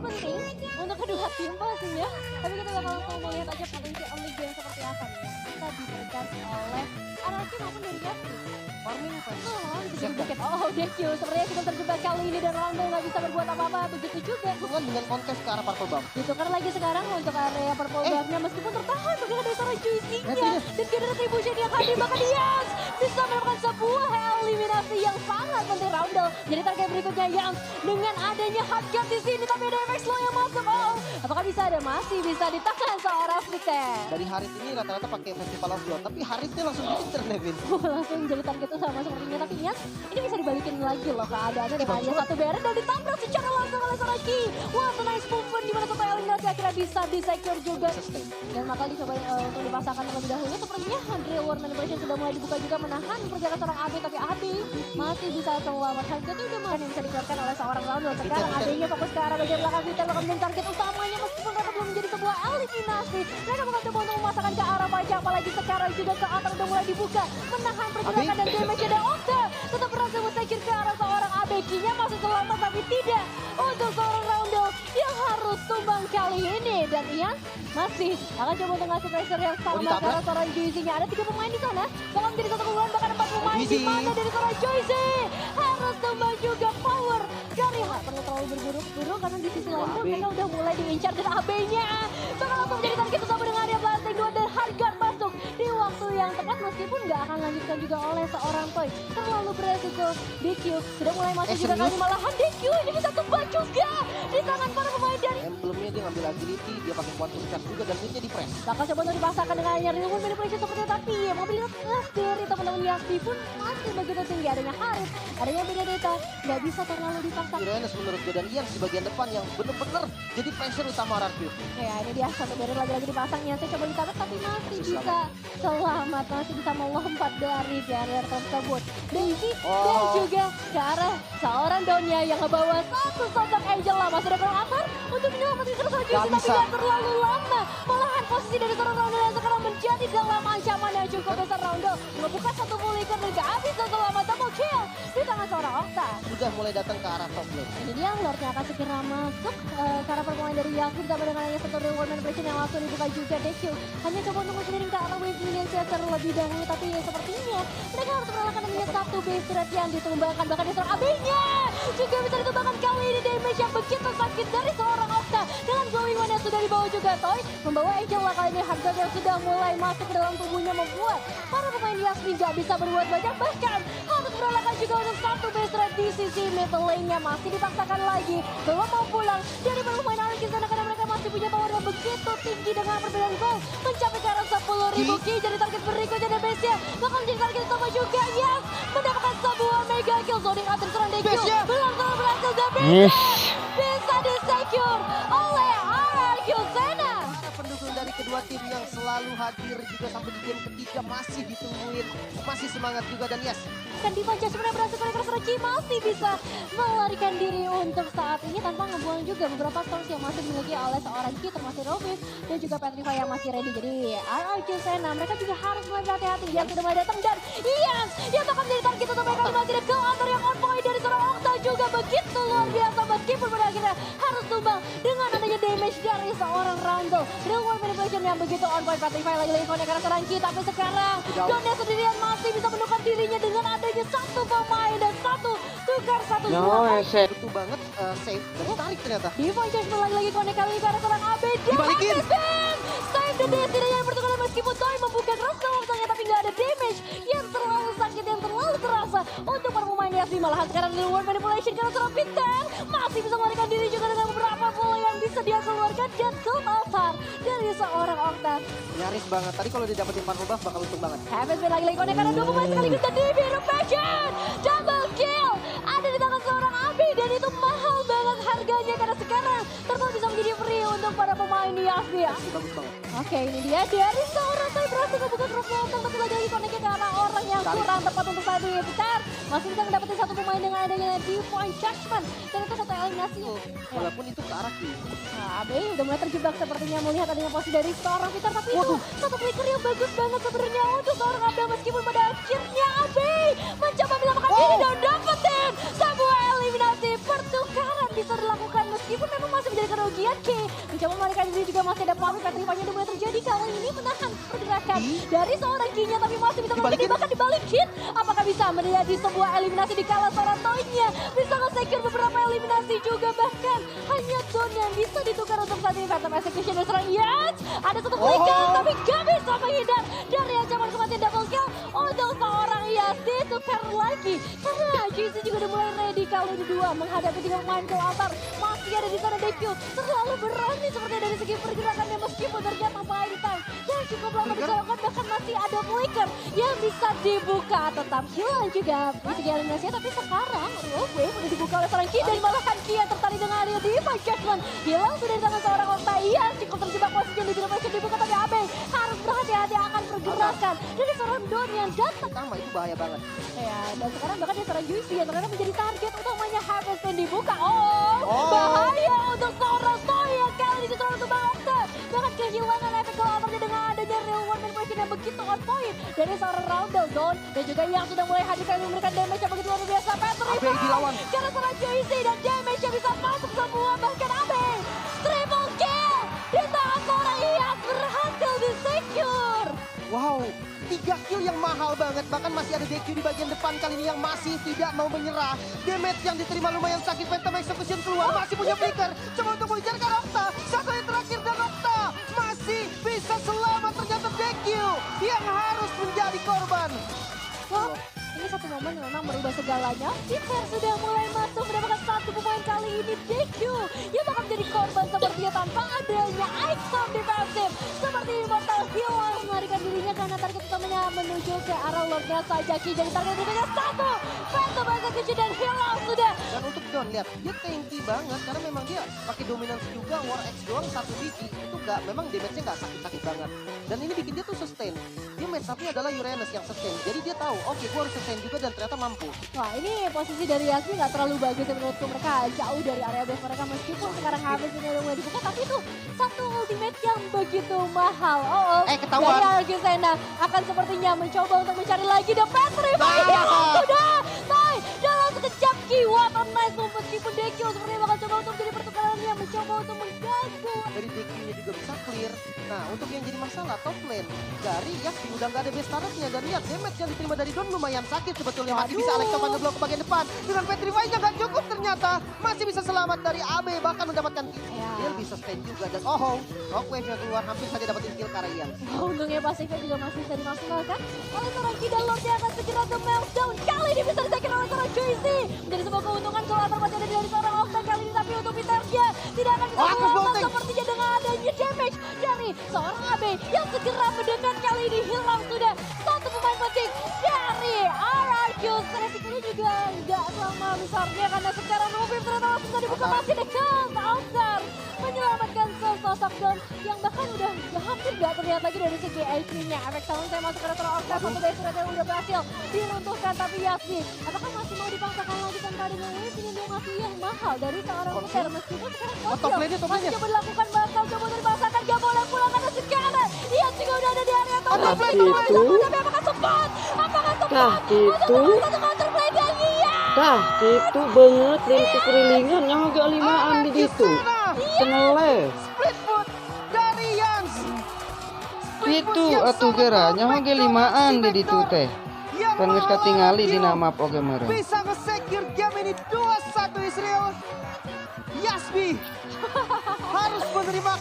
penting untuk kedua tim pastinya. Tapi kita bakal langsung melihat aja potensi early game seperti apa nih yang bisa diberikan oleh Anarchy maupun dari Yasmin. Farming fans. Bisa dibikin. Oh, Dekyu sepertinya kita terjebak kali ini dan Rondo nggak bisa berbuat apa-apa. Begitu juga. Hubungan dengan kontes ke arah Purple Bomb. Ditukar lagi sekarang untuk area Purple Bomb-nya meskipun tertahan bagaimana ada seorang Juicy-nya. Dan kira retribution yang hadir bahkan Yans bisa mendapatkan sebuah eliminasi yang sangat penting Rondo. Jadi target berikutnya Yans dengan adanya hardcat di sini tapi ada MX Slow yang masuk. Oh, apakah bisa ada masih bisa ditahan seorang Spiter. Dari Harit ini rata-rata pakai Festival of Blood, tapi Haritnya langsung dikejar Nevin. Langsung jadi target utama sepertinya tapi Yans ini bisa dibalikin lagi loh keadaannya dengan hanya satu barrel dan ditabrak secara langsung oleh seorang Ki. Wah, nice movement di mana satu eliminasi akhirnya bisa di-secure juga. Dan bakal dicoba untuk dipasangkan terlebih dahulu. Sepertinya Drill War Manipulation sudah mulai dibuka juga menahan pergerakan seorang AB tapi AB masih bisa selamatkan. Itu udah yang bisa dikeluarkan oleh seorang Rondo. Sekarang AB-nya fokus ke arah bagian belakang Vital bakal menjadi target utamanya meskipun mereka belum menjadi sebuah eliminasi. Mereka bakal coba untuk memasangkan ke arah wajah apalagi sekarang juga ke atas udah mulai dibuka menahan pergerakan dan damage dan Okta tetap berhasil secure ke arah seorang AB. Nya masih selamat tapi tidak untuk seorang Rondo yang harus tumbang kali ini dan Ian masih akan coba untuk ngasih pressure yang sama karena seorang Juicy-nya ada 3 pemain di sana bakal menjadi satu kumpulan bahkan 4 pemain di mana dari seorang Juicy harus tumbang juga power dari perlu terlalu berburu-buru karena di sisi lain tuh mereka udah mulai diincar dan AB-nya bakal langsung menjadi target utama dengan area blasting 2 dan Hargar masuk di waktu yang tepat meskipun nggak akan lanjutkan juga oleh seorang Toy terlalu beresiko. DQ sudah mulai masuk juga kali malahan DQ ini bisa tumbang juga di tangan para pemain dari emblemnya dia ngambil agility, dia pakai quantum charge juga dan midnya di press. bakal coba untuk dipasangkan dengan hanya Real World Manipulation seperti tapi mobilitas dari teman-teman Yasmin pun masih begitu tinggi adanya Harit, adanya Benedetta nggak bisa terlalu dipaksa. Uranus menurut gue dan Ian di bagian depan yang bener-bener jadi pressure utama RRQ. Ya ini dia satu barrier lagi-lagi dipasang Yasmin coba ditabrak tapi masih bisa selamat, masih bisa melompat dari barrier tersebut. Daisy dan juga ke arah seorang Donya yang ngebawa satu sosok Angela masih ada kurang akar untuk menyelamatkan kerusuhan Juicy tapi tidak terlalu lama. Malahan posisi dari seorang Rondo yang sekarang menjadi dalam ancaman yang cukup besar. Rondo membuka satu flicker dan gak bisa selamat double kill di tangan seorang Okta. Sudah mulai datang ke arah top lane. Ini dia Lordnya akan segera masuk karena perpemain dari Yasmin ditambah dengan hanya satu Real World Manipulation yang langsung dibuka juga. DQ hanya coba untuk mengirim ke arah wave minion terlebih dahulu tapi sepertinya mereka harus merelakan adanya satu base rate yang ditumbangkan bahkan di seorang AB-nya juga bisa ditumbangkan kali ini damage yang begitu sakit dari seorang Okta dengan glowing one yang sudah dibawa juga Toy membawa Angela kali ini harga yang sudah mulai masuk ke dalam tubuhnya membuat para pemain Yasmin gak bisa berbuat banyak bahkan harus merelakan juga untuk satu base rate di sisi middle lane-nya masih dipaksakan lagi belum mau pulang dari pemain Anarchy karena mereka masih punya power yang begitu tinggi dengan perbedaan gol mencapai ke arah 10.000 Ki jadi target berikutnya dan base-nya bakal menjadi target utama juga Yes mendapatkan sebuah mega kill zoning out dari seorang DQ belum terlalu berhasil dan bisa di-secure oleh RRQ Zena. Pendukung dari kedua tim yang selalu hadir juga sampai di game ketiga masih ditungguin, masih semangat juga dan yes. Dan Diva sebenarnya berhasil karena Ki masih bisa melarikan diri untuk saat ini tanpa ngebuang juga beberapa stones yang masih dimiliki oleh seorang Ki termasuk Rovis dan juga Petrify yang masih ready. Jadi RRQ Zena mereka juga harus mulai berhati-hati yang sudah mulai datang dan Ian yang akan menjadi target untuk mereka masih ada kill antar yang on point dari seorang Okta juga begitu luar biasa meskipun pada akhirnya harus tumbang dengan adanya damage dari seorang Rondo. Real World Manipulation yang begitu on point Petrify lagi-lagi connect karena seorang Ki tapi sekarang Donnya sendirian masih bisa menukar dirinya dengan adanya satu pemain dan satu tukar satu Butuh banget save dan tarik ternyata. Diva lagi-lagi connect kali ini karena seorang AB dibalikin. Save the day tidak yang bertukar meskipun Toy membuka keras langsungnya tapi nggak ada damage yang terlalu sakit yang terlalu terasa untuk para pemain Yasmin malahan sekarang Real World Manipulation karena seorang Bintang masih bisa melarikan diri juga dengan beberapa bola yang bisa dia keluarkan dan gold altar dari seorang Okta. Nyaris banget, tadi kalau didapetin Purple Buff bakal untung banget. Heaven lagi-lagi connect karena 2 pemain sekaligus dan Divi Passion double kill ada di tangan seorang Abi dan itu mahal banget harganya karena sekarang Turtle bisa menjadi free untuk para pemain di Asia. Bagus banget. Oke ini dia dari seorang Toy berhasil membuka cross lontong tapi lagi-lagi connect ke arah orang yang kurang tepat untuk saat ini. Bentar masih bisa mendapatkan satu pemain dengan adanya Divine Judgment dan itu satu eliminasi. Walaupun itu ke arah Ki. Nah, Abe udah mulai terjebak sepertinya melihat adanya posisi dari seorang Peter tapi itu satu flicker yang bagus banget sebenarnya untuk seorang Abe meskipun pada akhirnya Abe mencoba menyelamatkan diri dan dapetin sebuah eliminasi pertukaran bisa dilakukan meskipun memang masih menjadi bagian Ki. Mencoba melarikan diri juga masih ada Pami. Petrify-nya udah mulai terjadi kali ini menahan pergerakan dari seorang Ki-nya tapi masih bisa Dibalikin. bahkan dibalikin. Apakah bisa menjadi sebuah eliminasi di kala seorang Toy-nya bisa nge-secure beberapa eliminasi juga, bahkan hanya Don yang bisa ditukar untuk saat ini. Phantom Execution dari seorang Yates. Ada satu flicker tapi gak bisa menghindar dari ancaman kematian double kill untuk seorang Yates. Ditukar lagi karena JC juga udah mulai ready kali ini dua menghadapi tiga pemain ke altar. Masih ada di sana DQ terlalu berani seperti dari segi pergerakannya, meskipun ternyata main time yang cukup lama dicolokkan, bahkan masih ada flicker yang bisa dibuka. Tetap hilang juga di segi eliminasinya, tapi sekarang Rogue udah dibuka oleh seorang Ki dan malahan Ki yang tertarik dengan area Diva Judgment hilang sudah di tangan seorang Okta. Iya cukup terjebak posisi yang tidak bisa dibuka, tapi Abe harus berhati-hati akan pergerakan dari seorang Don yang datang. Pertama itu bahaya banget. Ya, dan sekarang bahkan dia seorang Juicy yang ternyata menjadi target utamanya Harvest yang dibuka. Bahaya untuk seorang Toy yang kali ini justru untuk Bang Okta. Bahkan kehilangan efek kelamarnya dengan adanya real one man version yang begitu on point dari seorang Roundel Don. Dan juga yang sudah mulai hadir kali memberikan damage yang begitu luar biasa. Abe dilawan. Karena seorang Juicy dan damage yang bisa masuk semua. Bahkan Abe triple kill di tangan seorang Iyas berhasil di-secure. Wow, 3 kill yang mahal banget. Bahkan masih ada DQ di bagian depan kali ini yang masih tidak mau menyerah. Damage yang diterima lumayan sakit. Phantom Execution keluar, masih punya flicker. Coba untuk mengejarkan Okta. Satu yang terakhir dan Okta masih bisa selamat. Ternyata DQ yang harus menjadi korban. Wah, ini satu momen yang memang merubah segalanya. Viper sudah mulai masuk mendapatkan satu pemain kali ini DQ yang bakal menjadi korban sepertinya tanpa adanya item defensif seperti Immortal hilang melarikan dirinya karena target utamanya menuju ke arah Lordnya saja. Ki jadi target berikutnya satu Phantom Execution dan hilang sudah. Dan untuk Don, lihat dia tanky banget karena memang dia pakai dominance juga. War X doang satu biji itu gak, memang damage-nya gak sakit-sakit banget. Dan ini bikin dia tuh sustain. Dia match up-nya adalah Uranus yang sustain. Jadi dia tahu, oke, gue harus sustain juga dan ternyata mampu. Wah, ini posisi dari Yasmin gak terlalu bagus ya menurutku. Mereka jauh dari area base mereka meskipun sekarang Harvest ini udah mulai dibuka, tapi itu satu ultimate yang begitu mahal. Ketahuan. Dari Argisena akan sepertinya mencoba untuk mencari lagi The Petrify. Sudah, Toy dalam sekejap Ki. What a nice move, meskipun DQ sepertinya bakal coba untuk jadi pertukaran yang mencoba untuk mengganggu. Dari DQ-nya juga bisa clear. Nah, untuk yang jadi masalah top lane dari Yasmin udah gak ada base turret-nya. Dan lihat damage yang diterima dari Don lumayan sakit sebetulnya. Masih bisa Alex Topan ngeblok ke bagian depan. Dengan Petrify-nya gak cukup ternyata. Masih bisa selamat dari AB, bahkan mendapatkan kill. Dia bisa sustain juga. Dan Rockwave yang keluar hampir saja dapetin kill Karayan. Untungnya pasifnya juga masih bisa dimaksimalkan oleh seorang Ki dan Lordnya akan segera The Meltdown. Kali ini bisa disekir oleh seorang Juicy. Menjadi sebuah keuntungan kalau masih ada dari seorang Okta kali ini. Tapi untuk Peternya tidak akan bisa selamat sepertinya dengan adanya damage dari seorang AB yang segera mendekat. Kali ini hilang sudah satu pemain penting dari RRQ. Resikonya juga nggak sama besarnya karena sekarang Rubim ternyata langsung bisa dibuka, masih dekat Altar menyelamatkan sosok Don yang bahkan udah hampir gak terlihat lagi dari segi IQ-nya. Efek sound saya masuk ke retro Okta, satu base yang udah berhasil diruntuhkan, tapi Yasmin apakah masih mau dipaksakan lagi tanpa ada mati yang mahal dari seorang Peter, meskipun sekarang Kosil masih coba dilakukan, bakal coba dipaksakan, gak boleh pulang karena sekarang dia juga udah ada di area top lane. Tapi apakah sempat untuk satu counterplay dan iya. Itu banget link kerilingan yang agak limaan di situ. Senele. Split foot dari Yans. Itu atuh geranya agak limaan di situ teh. Kan geus katingali di nama oge meureun. Bisa nge-secure game ini 2-1 Israel. Yasmi harus menerima